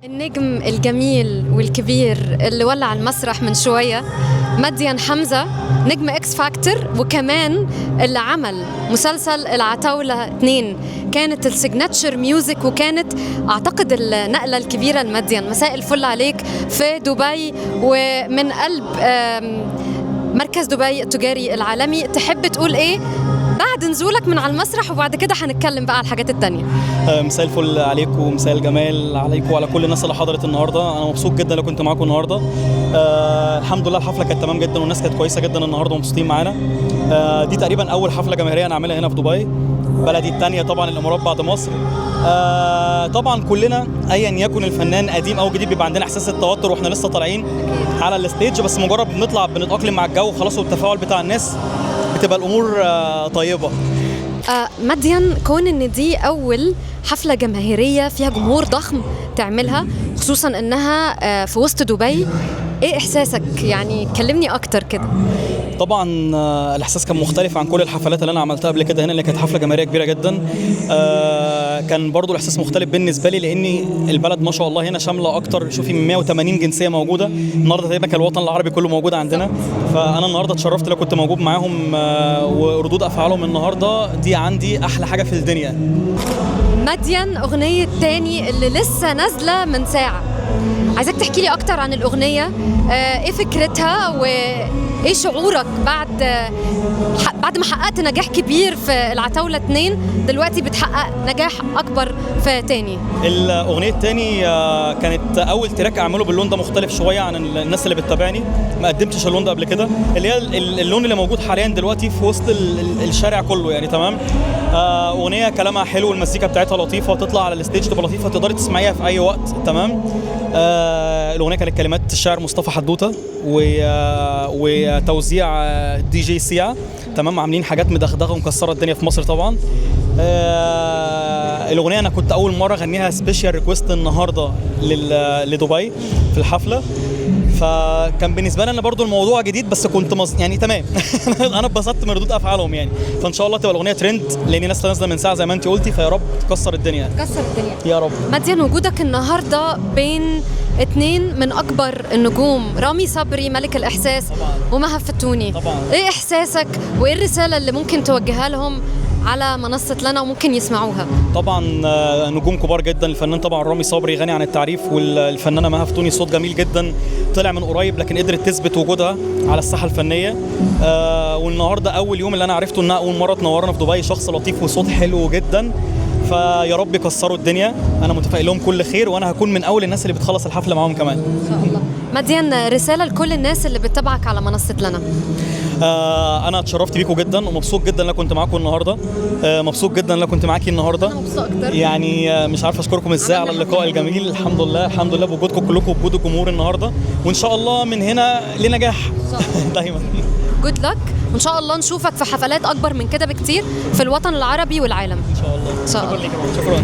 النجم الجميل والكبير اللي ولع المسرح من شوية مديان حمزة، نجم اكس فاكتور، وكمان اللي عمل مسلسل العتاولة 2. كانت السيجناتشر ميوزك، وكانت اعتقد النقلة الكبيرة لمديان. مساء الفل عليك في دبي ومن قلب مركز دبي التجاري العالمي. تحب تقول ايه بعد نزولك من على المسرح، وبعد كده هنتكلم بقى على الحاجات التانية؟ مساء الفل عليكم ومساء الجمال عليكم وعلى كل الناس اللي حضرت النهارده. انا مبسوط جدا اللي كنت معاكم النهارده. الحمد لله الحفله كانت تمام جدا والناس كانت كويسه جدا النهارده ومبسوطين معانا. دي تقريبا اول حفله جماهيريه انا عاملها هنا في دبي، بلدي الثانيه طبعا الامارات بعد مصر. طبعا كلنا ايا يكن الفنان قديم او جديد بيبقى عندنا احساس التوتر واحنا لسه طالعين على الستيج، بس مجرد بنطلع بنتاقلم مع الجو خلاص والتفاعل بتاع الناس بتبقى الامور طيبه. مديان، كون ان دي اول حفله جماهيريه فيها جمهور ضخم تعملها، خصوصا انها في وسط دبي، ايه احساسك؟ يعني كلمني اكتر كده. طبعا الاحساس كان مختلف عن كل الحفلات اللي انا عملتها قبل كده هنا، اللي كانت حفله جماهيريه كبيره جدا. كان برضو الاحساس مختلف بالنسبه لي، لان البلد ما شاء الله هنا شامله اكتر، شوفي من 180 جنسيه موجوده النهارده، تقريبا كان الوطن العربي كله موجود عندنا. فانا النهارده اتشرفت لو كنت موجود معاهم، وردود افعالهم النهارده دي عندي احلى حاجه في الدنيا. مديان، اغنيه تاني اللي لسه نازله من ساعه، عايزاك تحكي لي اكتر عن الاغنيه. ايه فكرتها وايه شعورك بعد ما حققت نجاح كبير في العتاولة 2، دلوقتي بتحقق نجاح اكبر في تاني؟ الاغنيه تاني كانت اول تراك اعمله باللون ده، مختلف شويه عن الناس اللي بتتابعني، ما قدمتش اللون ده قبل كده، اللي هي اللون اللي موجود حاليا دلوقتي في وسط الشارع كله يعني. تمام. اغنيه كلامها حلو والمزيكا بتاعتها لطيفه، وتطلع على الستيج تبقى لطيفه، تقدري تسمعيها في اي وقت. تمام. الاغنيه كانت كلمات الشاعر مصطفى حدوته وتوزيع دي جي سيا. تمام. عاملين حاجات مدغدغه ومكسره الدنيا في مصر طبعا. الاغنيه انا كنت اول مره اغنيها سبيشال ريكويست النهارده لدبي في الحفله، فكان بالنسبه لي انا برضو الموضوع جديد، بس كنت يعني تمام. انا اتبسطت من ردود افعالهم يعني، فان شاء الله تبقى الاغنيه ترند، لان الناس نازله من ساعه زي ما انت قلتي، فيا رب تكسر الدنيا. تكسر الدنيا يا رب. مديان، وجودك النهارده بين 2 من اكبر النجوم، رامي صبري ملك الاحساس طبعا ومها فتوني، طبعا، ايه احساسك وايه الرساله اللي ممكن توجهها لهم على منصة لنا وممكن يسمعوها؟ طبعا نجوم كبار جدا. الفنان طبعا رامي صبري غني عن التعريف، والفنانه مها فتوني صوت جميل جدا، طلع من قريب لكن قدرت تثبت وجودها على الساحه الفنيه. والنهارده اول يوم اللي انا عرفته انها اول مره تنورنا في دبي، شخص لطيف وصوت حلو جدا، فيا رب يكسروا الدنيا. انا متفائل لهم كل خير، وانا هكون من اول الناس اللي بتخلص الحفله معاهم كمان ان شاء الله. مديان، رساله لكل الناس اللي بتتابعك على منصه لنا. انا اتشرفت بيكم جدا ومبسوط جدا ان كنت معاكم النهارده. مبسوط جدا ان كنت معاكي النهارده. انا مبسوط اكتر يعني مش عارف اشكركم ازاي على اللقاء الجميل. الحمد لله الحمد لله بوجودكم كلكم وبوجود الجمهور النهارده، وان شاء الله من هنا لنجاح دايما. جود لك، وان شاء الله نشوفك في حفلات اكبر من كده بكتير في الوطن العربي والعالم ان شاء الله. ان شاء الله. شكرا.